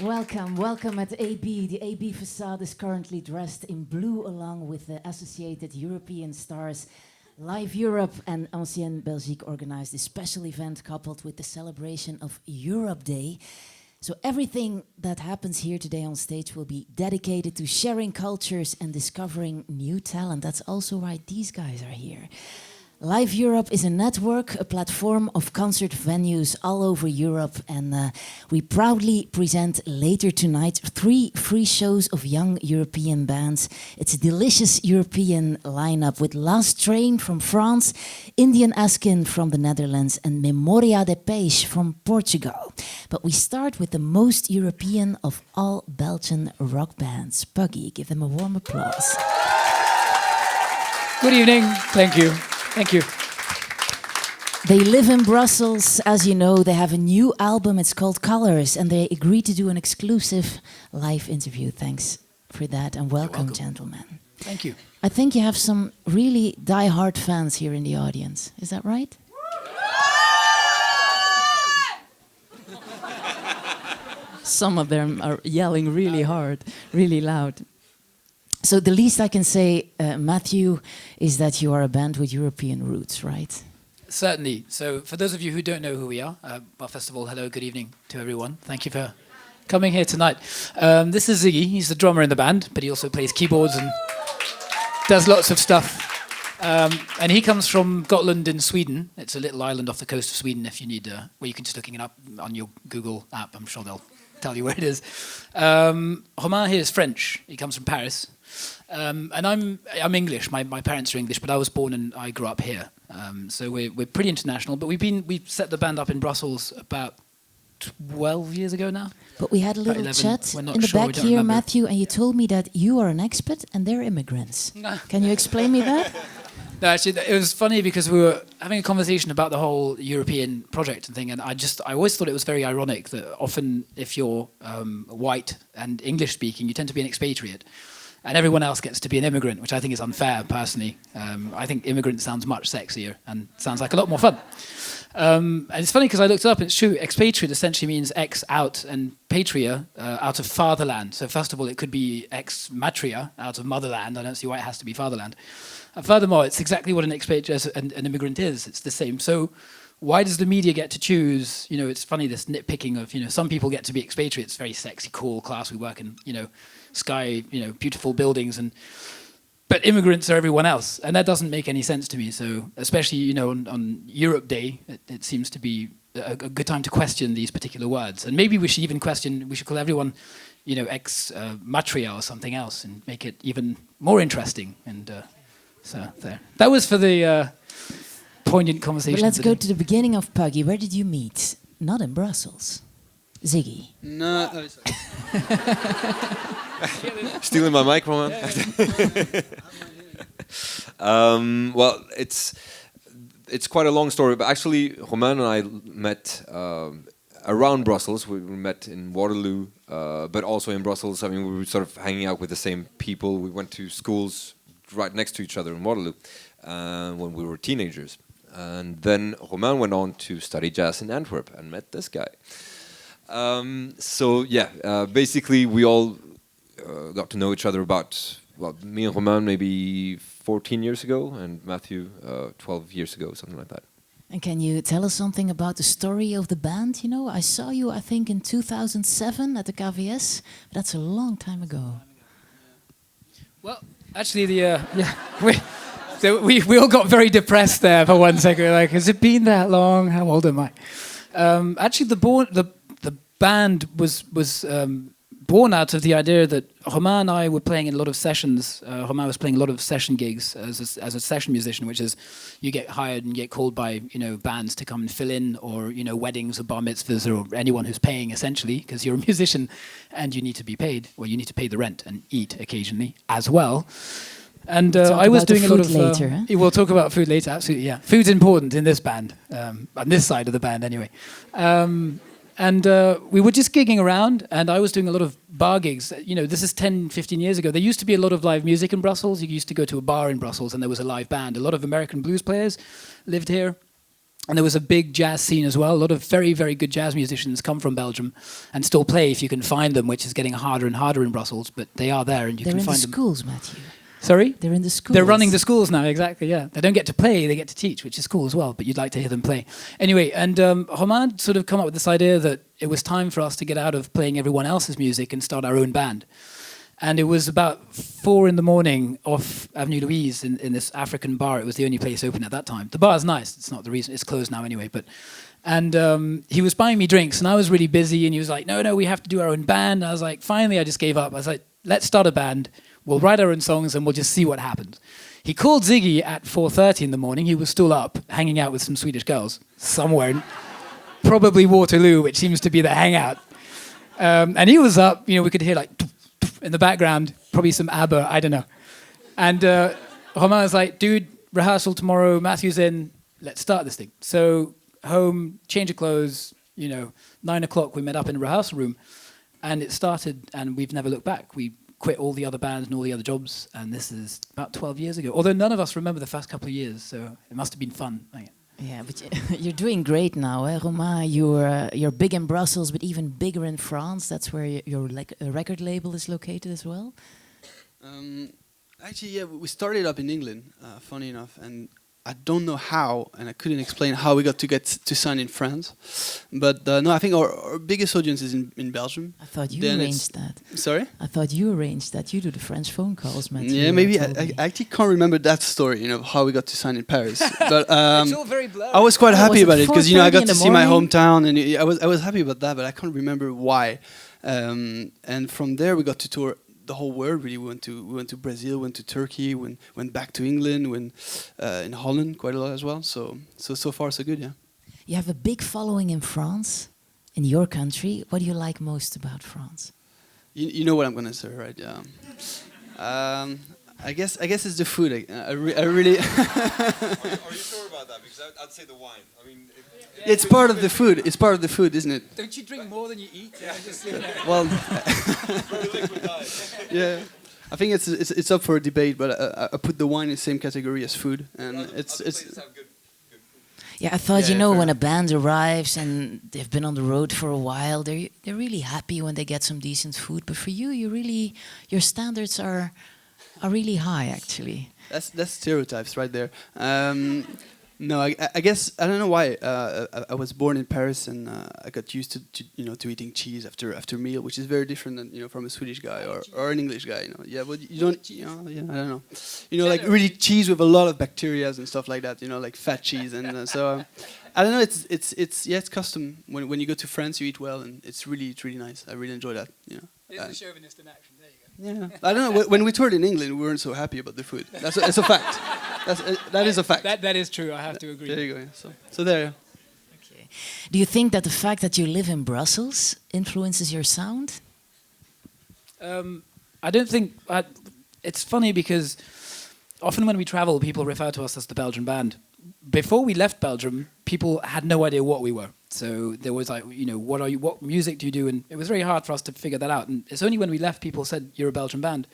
Welcome, welcome at AB. The AB facade is currently dressed in blue along with the associated European stars. Liveurope and Ancienne Belgique organized this special event coupled with the celebration of Europe Day. So everything that happens here today on stage will be dedicated to sharing cultures and discovering new talent. That's also why these guys are here. Liveurope is a network, a platform of concert venues all over Europe, and we proudly present later tonight 3 free shows of young European bands. It's a delicious European lineup with Last Train from France, Indian Ancienne from the Netherlands, and Memoria de Peixe from Portugal. But we start with the most European of all Belgian rock bands, Puggy. Give them a warm applause. Good evening. Thank you. Thank you. They live in Brussels, as you know. They have a new album, it's called Colors, and they agreed to do an exclusive live interview. Thanks for that, and welcome, gentlemen. Thank you. I think you have some really die-hard fans here in the audience. Is that right? Some of them are yelling really hard, really loud. So the least I can say, Matthew, is that you are a band with European roots, right? Certainly. So for those of you who don't know who we are, well, first of all, hello, good evening to everyone. Thank you for coming here tonight. This is Ziggy. He's the drummer in the band, but he also plays keyboards and does lots of stuff. And he comes from Gotland in Sweden. It's a little island off the coast of Sweden if you need, well, you can just looking it up on your Google app. I'm sure they'll tell you where it is. Romain here is French. He comes from Paris. And I'm English. My parents are English, but I was born and I grew up here. So we're pretty international. But we set the band up in Brussels about 12 years ago now. But we had a little 11. chat in the Sure, back here, remember. Matthew, and you told me that you are an expat and they're immigrants. Can you explain me that? No, actually, it was funny because we were having a conversation about the whole European project and thing, and I always thought it was very ironic that often if you're white and English speaking, you tend to be an expatriate. And everyone else gets to be an immigrant, which I think is unfair, personally. I think immigrant sounds much sexier and sounds like a lot more fun. And it's funny because I looked it up, and it's true. Expatriate essentially means ex out, and patria out of fatherland. So first of all, it could be ex matria, out of motherland. I don't see why it has to be fatherland. And furthermore, it's exactly what an expatriate, an immigrant is. It's the same. So why does the media get to choose? You know, it's funny, this nitpicking of, some people get to be expatriates, very sexy, cool, class. We work in, sky, beautiful buildings, but immigrants are everyone else, and that doesn't make any sense to me. So, especially, on Europe Day, it seems to be a good time to question these particular words. And maybe we should even we should call everyone, ex matria or something else, and make it even more interesting. And so there. That was for the poignant conversation. But let's today. go to the beginning of Puggy. Where did you meet? Not in Brussels. Ziggy. No. Stealing my mic, Roman. Well, it's quite a long story, but actually, Romain and I met around Brussels. We met in Waterloo, but also in Brussels. I mean, we were sort of hanging out with the same people. We went to schools right next to each other in Waterloo when we were teenagers. And then Romain went on to study jazz in Antwerp and met this guy. Basically we all got to know each other about, me and Romain maybe 14 years ago, and Matthew 12 years ago, something like that. And can you tell us something about the story of the band? I saw you, I think, in 2007 at the KVS. That's a long time ago. Well, actually, we all got very depressed there for 1 second. Like, has it been that long? How old am I? Actually, the band was born out of the idea that Romain and I were playing in a lot of sessions. Romain was playing a lot of session gigs as a session musician, which is you get hired and get called by bands to come and fill in, or weddings or bar mitzvahs, or anyone who's paying, essentially, because you're a musician and you need to be paid. Well, you need to pay the rent and eat occasionally as well. And I was doing a lot of. Later, huh? We'll talk about food later. Absolutely, yeah. Food's important in this band, on this side of the band, anyway. And we were just gigging around, and I was doing a lot of bar gigs. This is 10, 15 years ago. There used to be a lot of live music in Brussels. You used to go to a bar in Brussels, and there was a live band. A lot of American blues players lived here. And there was a big jazz scene as well. A lot of very, very good jazz musicians come from Belgium and still play if you can find them, which is getting harder and harder in Brussels, but they are there and you They're can in find the them. schools, Matthew. Sorry? They're in the schools. They're running the schools now, exactly, yeah. They don't get to play, they get to teach, which is cool as well, but you'd like to hear them play. Anyway, and Romain had sort of come up with this idea that it was time for us to get out of playing everyone else's music and start our own band. And it was about 4 in the morning off Avenue Louise in this African bar. It was the only place open at that time. The bar is nice. It's not the reason. It's closed now anyway. And he was buying me drinks, and I was really busy. And he was like, no, we have to do our own band. And I was like, finally, I just gave up. I was like, let's start a band. We'll write our own songs, and we'll just see what happens. He called Ziggy at 4:30 in the morning. He was still up, hanging out with some Swedish girls somewhere, probably Waterloo, which seems to be the hangout. And he was up. We could hear like in the background, probably some ABBA, I don't know. And Romain was like, dude, rehearsal tomorrow, Matthew's in, let's start this thing. So home, change of clothes, 9 o'clock, we met up in the rehearsal room, and it started, and we've never looked back. We quit all the other bands and all the other jobs, and this is about 12 years ago. Although none of us remember the first couple of years, so it must have been fun. Yeah, but you're doing great now, Romain. You're big in Brussels, but even bigger in France. That's where your record label is located as well. Actually, yeah, we started up in England, funny enough, and I don't know how, and I couldn't explain how we got to sign in France. But no, I think our biggest audience is in Belgium. I thought you Then arranged that. Sorry? I thought you arranged that. You do the French phone calls, Matthew. Yeah, maybe I actually can't remember that story, how we got to sign in Paris. But It's all very blurry. I was quite happy about it because I 4:30 got in to the see my morning? hometown, and I was happy about that. But I can't remember why. And from there we got to tour the whole world. Really, we went to Brazil, went to Turkey, went back to England, went in Holland quite a lot as well. So far so good, yeah. You have a big following in France, in your country. What do you like most about France? You know what I'm gonna say, right? Yeah. I guess it's the food. I really. Are you sure about that? Because I'd say the wine. I mean, It's part of the food. It's part of the food, isn't it? Don't you drink more than you eat? Well, very liquid diet. yeah. I think it's up for a debate, but I put the wine in the same category as food, and it's. Yeah, I thought, Yeah, fair when a band arrives and they've been on the road for a while, they're really happy when they get some decent food. But for you, your standards are really high, actually. That's stereotypes right there. No, I guess I don't know why. I was born in Paris, and I got used to eating cheese after meal, which is very different than from a Swedish guy or an English guy. Yeah, but you don't. I don't know. Like really cheese with a lot of bacteria and stuff like that. Like fat cheese, and so I don't know. It's custom. When you go to France, you eat well, and it's really nice. I really enjoy that. It's the chauvinist in action. There you go. Yeah, I don't know. When we toured in England, we weren't so happy about the food. That's a fact. That is a fact. That is true. I have to agree. There you go. Yeah. So there. Yeah. Okay. Do you think that the fact that you live in Brussels influences your sound? I don't think. It's funny because often when we travel, people refer to us as the Belgian band. Before we left Belgium, people had no idea what we were. So there was like, what music do you do? And it was very hard for us to figure that out. And it's only when we left, people said, you're a Belgian band.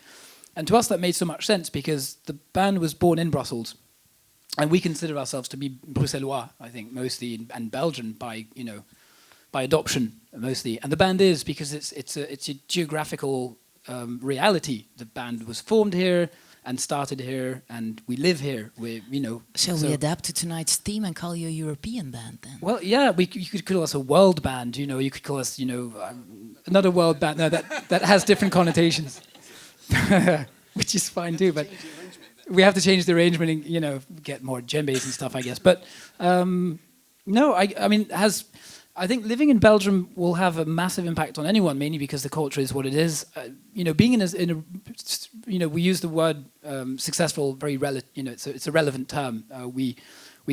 And to us, that made so much sense because the band was born in Brussels. And we consider ourselves to be Bruxellois, I think, mostly, and Belgian by adoption, mostly. And the band is because it's a geographical reality. The band was formed here and started here, and we live here. So we adapt to tonight's theme and call you a European band then? Well, yeah, you could call us a world band. You could call us, another world band. No, that has different connotations, which is fine too. But we have to change the arrangement and get more djembes and stuff, I guess. But no, I mean, I think living in Belgium will have a massive impact on anyone, mainly because the culture is what it is. Being in a we use the word successful very it's a relevant term. We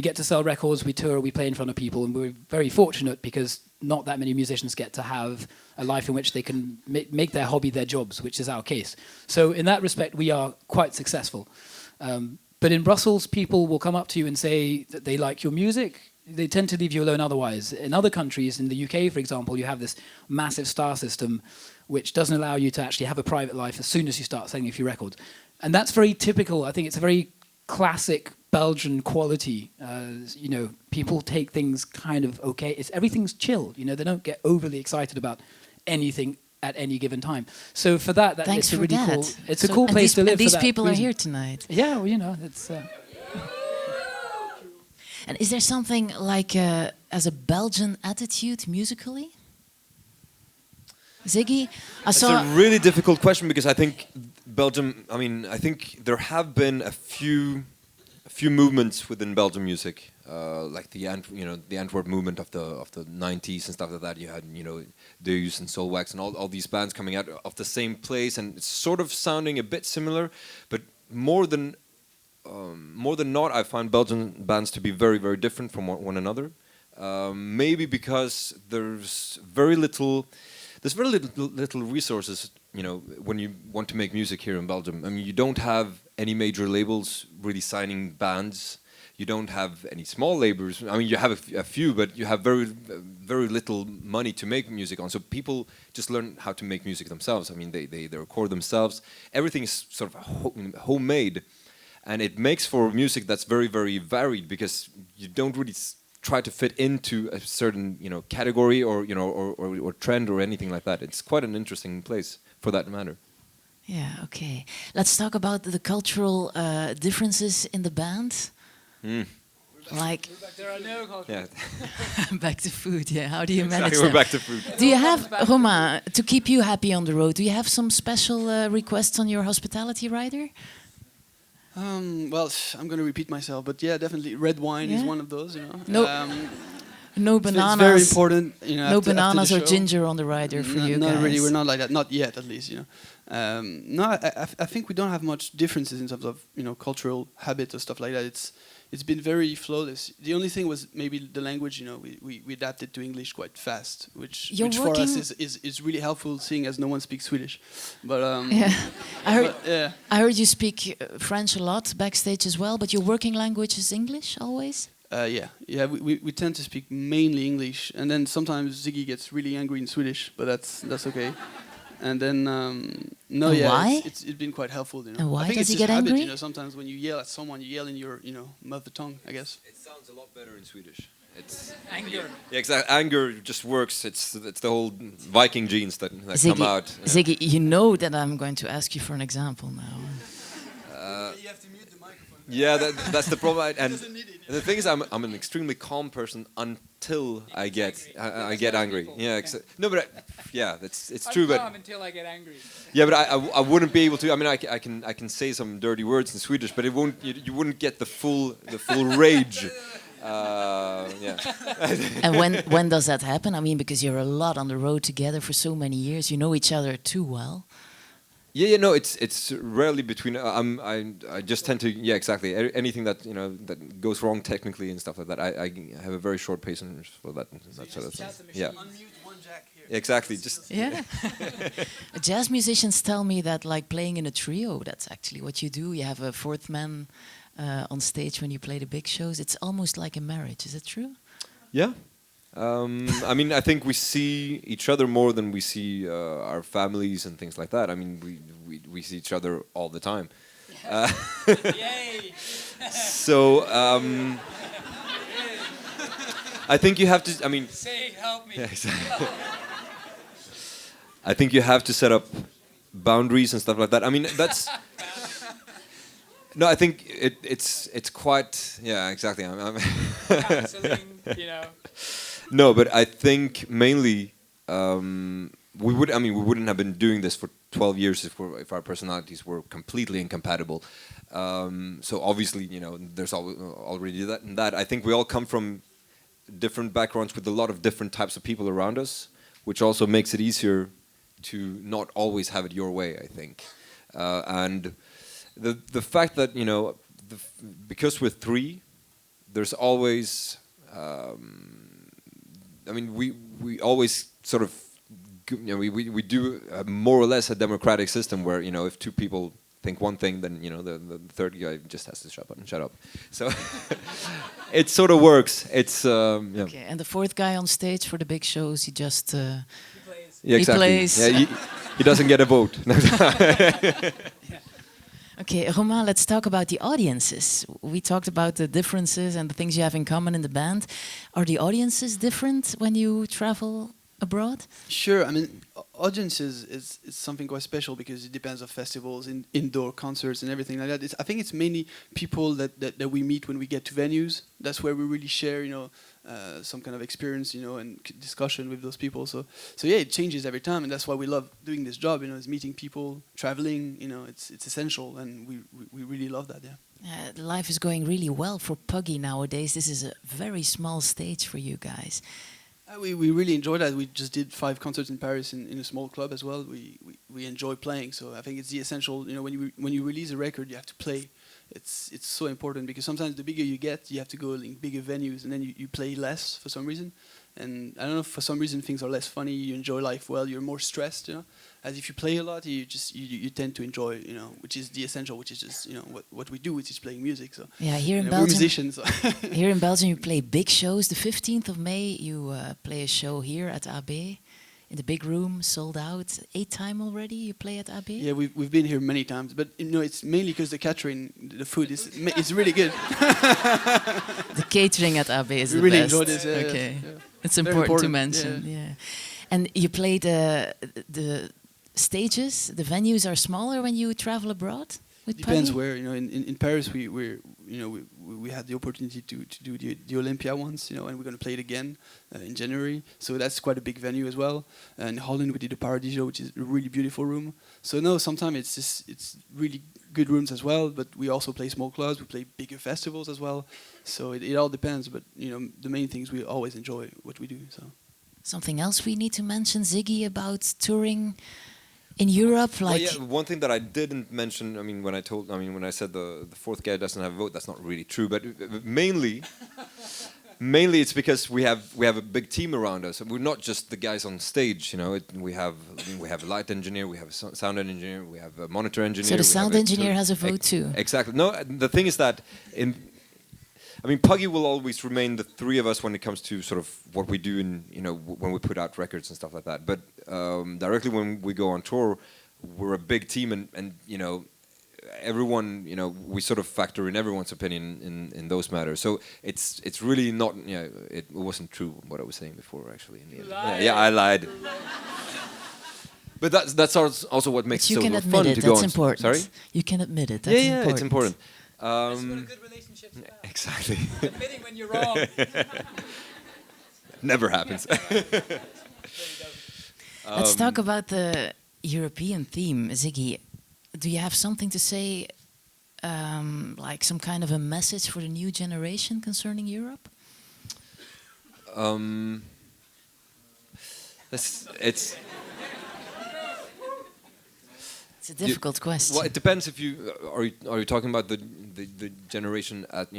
get to sell records, we tour, we play in front of people, and we're very fortunate because not that many musicians get to have a life in which they can make their hobby their jobs, which is our case. So in that respect, we are quite successful. But in Brussels, people will come up to you and say that they like your music. They tend to leave you alone otherwise. In other countries, in the UK, for example, you have this massive star system which doesn't allow you to actually have a private life as soon as you start selling a few records. And that's very typical. I think it's a very classic Belgian quality. People take things kind of okay. Everything's chill. They don't get overly excited about anything at any given time. So for that, Thanks it's a for really that. cool. It's a cool place to live. And these for that people are reason. here tonight. Yeah, well, it's. And is there something like as a Belgian attitude musically? Ziggy, I It's saw. a really difficult question because I think Belgium. I mean, I think there have been a few movements within Belgian music, like the Antwerp movement of the 90s and stuff like that. You had Deus and Soulwax and all these bands coming out of the same place, and it's sort of sounding a bit similar, but more than not, I find Belgian bands to be very, very different from one another. Maybe because there's very little resources, when you want to make music here in Belgium. I mean, you don't have any major labels really signing bands. You don't have any small labels. I mean, you have a few, but you have very, very little money to make music on. So people just learn how to make music themselves. I mean, they record themselves. Everything is sort of homemade. And it makes for music that's very, very varied because you don't really try to fit into a certain category or trend or anything like that. It's quite an interesting place for that matter. Yeah, okay. Let's talk about the cultural differences in the band. Like There are no cultures. Yeah, back to food. Yeah, how do you manage exactly. We're that? back to food. Do you have, Romain, to keep you happy on the road? Do you have some special requests on your hospitality rider? Well, I'm going to repeat myself, but yeah, definitely red wine is Yeah? one of those. No, no It's bananas. very important. No after the bananas or show. ginger on the rider for you Not guys. really. We're not like that. Not yet, at least. No, I think we don't have much differences in terms of cultural habits or stuff like that. It's been very flawless. The only thing was maybe the language. We adapted to English quite fast, which for us is really helpful, seeing as no one speaks Swedish. But Yeah, yeah. I heard you speak French a lot backstage as well. But your working language is English always. Yeah. We tend to speak mainly English, and then sometimes Ziggy gets really angry in Swedish, but that's okay. And then why? it's been quite helpful. And why I think does it's he just get habit, angry? Sometimes when you yell at someone, you yell in your mother tongue, I guess. It sounds a lot better in Swedish. It's Anger. yeah, exactly. Anger just works. It's the whole Viking genes that come out. Yeah. Ziggy, you know that I'm going to ask you for an example now. You have to mute the microphone. Yeah, that's the problem. And the thing is, I'm an extremely calm person until I get angry. Yeah, no, but it's true. But until I get angry. yeah, but I wouldn't be able to. I mean, I can say some dirty words in Swedish, but it won't. You wouldn't get the full rage. Yeah. And when does that happen? I mean, because you're a lot on the road together for so many years, you know each other too well. Yeah, no, it's rarely between. I just tend to exactly anything that that goes wrong technically and stuff like that. I have a very short patience for that sort of thing. Yeah, Unmute one jack here. exactly. Just Yeah. Jazz musicians tell me that like playing in a trio, that's actually what you do. You have a fourth man on stage when you play the big shows. It's almost like a marriage. Is it true? yeah. I mean, I think we see each other more than we see our families and things like that. I mean, we see each other all the time. Yay! So I think you have to. I mean, Say, help me. yeah, exactly. I think you have to set up boundaries and stuff like that. I mean, that's. No, I think it's quite exactly. Counseling, No, but I think mainly we wouldn't have been doing this for 12 years if our personalities were completely incompatible. So obviously, there's already that and that. I think we all come from different backgrounds with a lot of different types of people around us, which also makes it easier to not always have it your way, I think. And the fact that because we're three, there's always. I mean, we always sort of, we do more or less a democratic system where if two people think one thing, then the third guy just has to shut up. So it sort of works. It's yeah. Okay, and the fourth guy on stage for the big shows, he just He plays. Yeah, exactly. plays. Yeah, he doesn't get a vote. yeah. Okay, Romain, let's talk about the audiences. We talked about the differences and the things you have in common in the band. Are the audiences different when you travel abroad? Sure. I mean, audiences is something quite special because it depends on festivals, indoor concerts, and everything like that. I think it's mainly people that we meet when we get to venues. That's where we really share, some kind of experience, and discussion with those people. So yeah, it changes every time, and that's why we love doing this job. Is meeting people, traveling. It's essential, and we really love that. Yeah. Life is going really well for Puggy nowadays. This is a very small stage for you guys. We really enjoy that. We just did 5 concerts in Paris in a small club as well. We enjoy playing, so I think it's the essential. When you release a record, you have to play. It's so important because sometimes the bigger you get, you have to go in bigger venues, and then you play less for some reason. And I don't know, for some reason things are less funny. You enjoy life well. You're more stressed. As if you play a lot, you tend to enjoy. Which is the essential. Which is just what we do, which is playing music. So yeah, here in we're Belgium, musicians. So here in Belgium, you play big shows. The 15th of May, you play a show here at AB in the big room, sold out. 8th time already. You play at AB. Yeah, we've been here many times, but it's mainly because the catering, the food is really good. The catering at AB is we the really best. enjoy this. Okay, Yeah. it's Very important to important, mention. Yeah. And you play the stages. The venues are smaller when you travel abroad. With Depends Puggy? where. In Paris we had the opportunity to do the Olympia once, and we're going to play it again in January. So that's quite a big venue as well. And in Holland we did the Paradiso, which is a really beautiful room. So no, sometimes it's really good rooms as well. But we also play small clubs. We play bigger festivals as well. So it all depends. But the main thing is we always enjoy what we do. So Something else we need to mention, Ziggy, about touring in Europe, like well, yeah, one thing that I didn't mention, when I said the fourth guy doesn't have a vote, that's not really true. But mainly it's because we have a big team around us. We're not just the guys on stage. We have a light engineer, we have a sound engineer, we have a monitor engineer. so the sound engineer has a vote too. Exactly. No, the thing is that Puggy will always remain the 3 of us when it comes to sort of what we do when we put out records and stuff like that. But directly when we go on tour, we're a big team, and everyone, we sort of factor in everyone's opinion in those matters. So it's really not, it wasn't true what I was saying before, actually. In the end. Yeah, I lied. But that's also what makes it so fun to go on. That's important. Sorry? You can admit it. That's important. It's important. That's what a good relationship's about. Exactly. Admitting when you're wrong. Never happens. Let's talk about the European theme, Ziggy. Do you have something to say, like some kind of a message for the new generation concerning Europe? It's a difficult question. Well, it depends if you are you talking about the generation as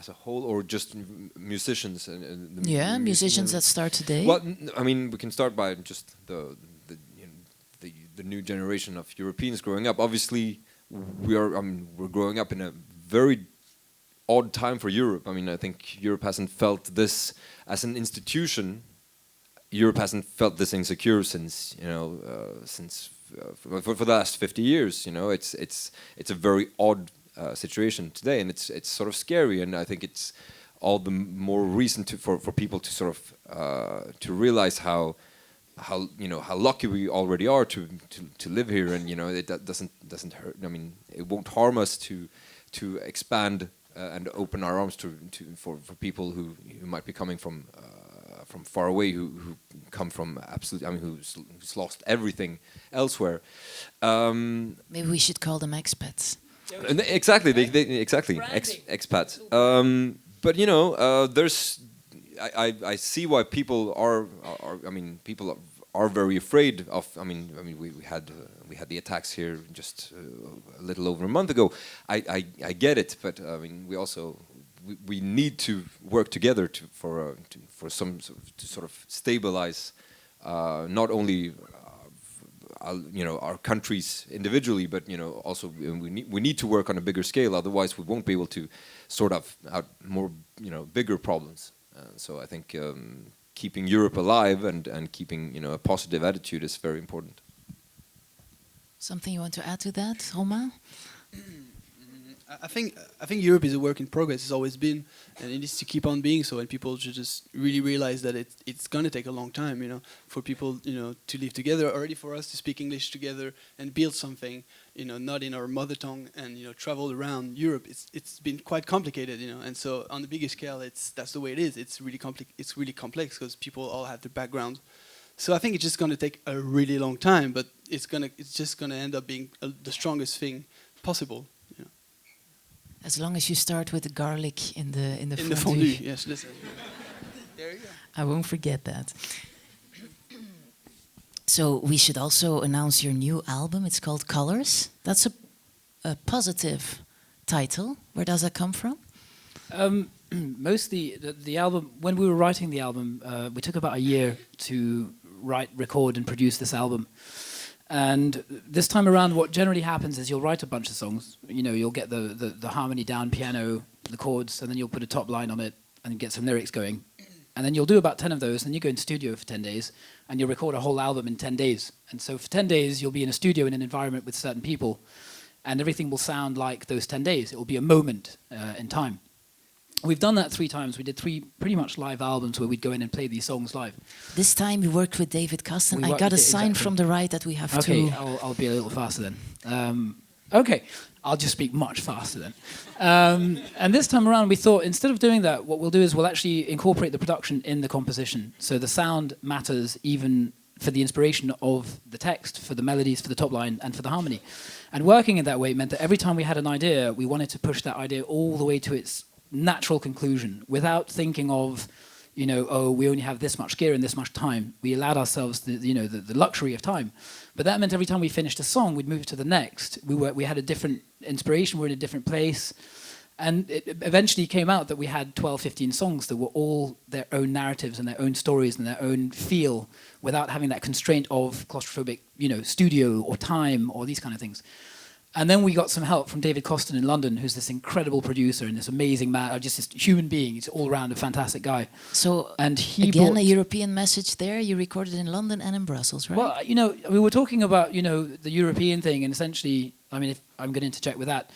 a whole, or just musicians and musicians that start today. Well, we can start by just the new generation of Europeans growing up. Obviously, we're growing up in a very odd time for Europe. I think Europe hasn't felt this as an institution. Europe hasn't felt this insecure since for the last 50 years. It's a very odd situation today, and it's sort of scary. And I think it's all the more reason for people to sort of to realize how lucky we already are to live here, and it doesn't hurt. It won't harm us to expand and open our arms for people who might be coming from far away, who come from who's lost everything elsewhere. Maybe we should call them expats. Exactly, expats. But there's. I see why people are people are very afraid of. We had the attacks here just a little over a month ago. I get it, but we also. We need to work together to sort of stabilize not only our countries individually, but also we need to work on a bigger scale. Otherwise, we won't be able to sort out more bigger problems. So I think keeping Europe alive and keeping a positive attitude is very important. Something you want to add to that, Romain? I think Europe is a work in progress. It's always been, and it needs to keep on being so. And people should just really realize that it's going to take a long time, for people, to live together. Already for us to speak English together and build something, not in our mother tongue, and travel around Europe. It's been quite complicated, And so on the bigger scale, that's the way it is. It's really complex because people all have their background. So I think it's just going to take a really long time, but it's just going to end up being the strongest thing possible. As long as you start with the garlic in the fondue. Fondue, yes. Listen. There you go. I won't forget that. So we should also announce your new album. It's called Colors. That's a positive title. Where does that come from? Mostly the album. When we were writing the album, we took about a year to write, record, and produce this album. And this time around, what generally happens is you'll write a bunch of songs. You'll get the harmony down, piano, the chords, and then you'll put a top line on it and get some lyrics going. And then you'll do about 10 of those, and you go into studio for 10 days, and you'll record a whole album in 10 days. And so for 10 days, you'll be in a studio in an environment with certain people, and everything will sound like those 10 days. It will be a moment in time. We've done that 3 times. We did 3 pretty much live albums where we'd go in and play these songs live. This time we worked with David Kasten. I got a sign from the right that we have to... Okay, I'll be a little faster then. Okay, I'll just speak much faster then. And this time around we thought instead of doing that, what we'll do is we'll actually incorporate the production in the composition. So the sound matters even for the inspiration of the text, for the melodies, for the top line, and for the harmony. And working in that way meant that every time we had an idea, we wanted to push that idea all the way to its natural conclusion without thinking of, we only have this much gear and this much time. We allowed ourselves the luxury of time. But that meant every time we finished a song, we'd move to the next. We had a different inspiration, we're in a different place. And it eventually came out that we had 12, 15 songs that were all their own narratives and their own stories and their own feel without having that constraint of claustrophobic, studio or time or these kind of things. And then we got some help from David Costin in London, who's this incredible producer and this amazing man, just this human being. He's all around a fantastic guy. So, and he again, a European message there. You recorded in London and in Brussels, right? Well, we were talking about, the European thing, and essentially, if I'm going to interject with that,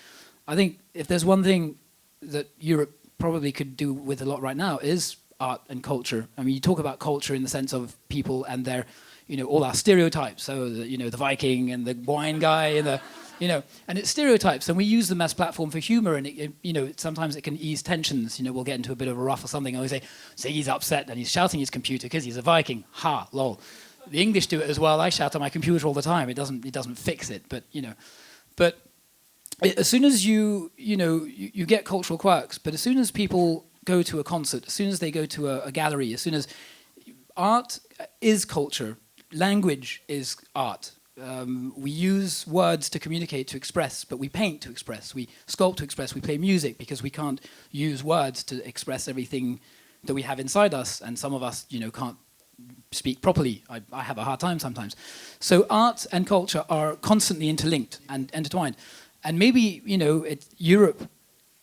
I think if there's one thing that Europe probably could do with a lot right now is art and culture. You talk about culture in the sense of people and their, all our stereotypes. So, the Viking and the wine guy and the... and it's stereotypes, and we use them as platform for humor, and sometimes it can ease tensions. We'll get into a bit of a rough or something, and we say he's upset and he's shouting at his computer because he's a Viking. Ha, lol. The English do it as well. I shout at my computer all the time. It doesn't fix it, but as soon as you get cultural quirks, but as soon as people go to a concert, as soon as they go to a gallery, as soon as art is culture, language is art. We use words to communicate, to express, but we paint to express, we sculpt to express, we play music because we can't use words to express everything that we have inside us, and some of us, can't speak properly. I have a hard time sometimes. So art and culture are constantly interlinked and intertwined. And maybe, Europe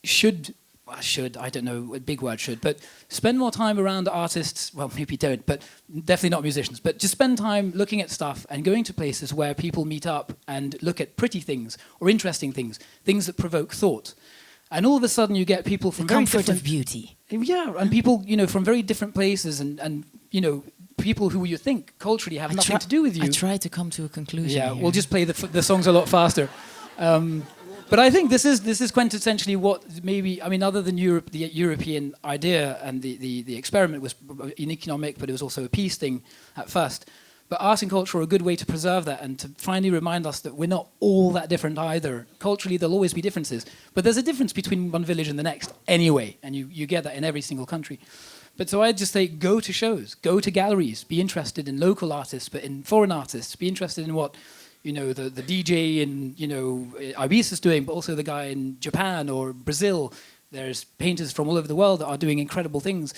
should, I don't know, a big word should, but spend more time around artists, well, maybe don't, but definitely not musicians, but just spend time looking at stuff and going to places where people meet up and look at pretty things or interesting things, things that provoke thought. And all of a sudden you get people from very different... comfort of beauty. Yeah, and people, from very different places and people who you think culturally have nothing to do with you. I try to come to a conclusion. Yeah, here. we'll just play the songs a lot faster. But I think this is quintessentially what maybe, other than Europe, the European idea and the experiment was an economic, but it was also a peace thing at first. But art and culture are a good way to preserve that and to finally remind us that we're not all that different either. Culturally, there'll always be differences. But there's a difference between one village and the next anyway, and you get that in every single country. But so I'd just say go to shows, go to galleries, be interested in local artists, but in foreign artists, be interested in what the DJ in Ibiza is doing, but also the guy in Japan or Brazil. There's painters from all over the world that are doing incredible things,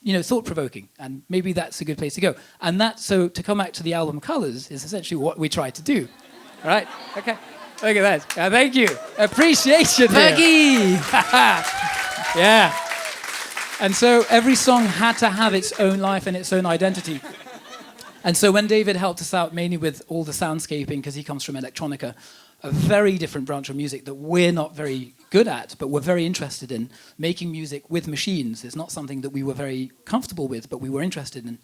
thought-provoking, and maybe that's a good place to go. And so to come back to the album Colors is essentially what we try to do. All right? Okay. Look at that. Thank you. Appreciation. Puggy! Yeah. And so every song had to have its own life and its own identity. And so when David helped us out mainly with all the soundscaping, because he comes from electronica, a very different branch of music that we're not very good at, but we're very interested in, making music with machines is not something that we were very comfortable with, but we were interested in.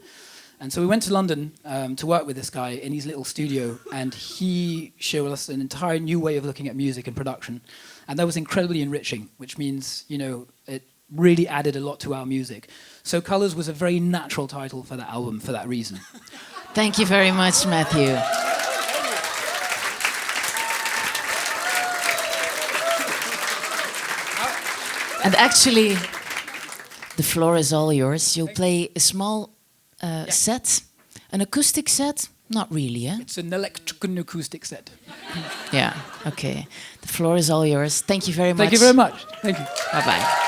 And so we went to London to work with this guy in his little studio, and he showed us an entire new way of looking at music and production. And that was incredibly enriching, which means, you know, it really added a lot to our music. So Colours was a very natural title for that album for that reason. Thank you very much, Matthew. And actually, the floor is all yours. You'll play a small set, an acoustic set? Not really, eh? It's an electric and acoustic set. Yeah, okay. The floor is all yours. Thank you very much. Thank you very much. Thank you. Bye-bye.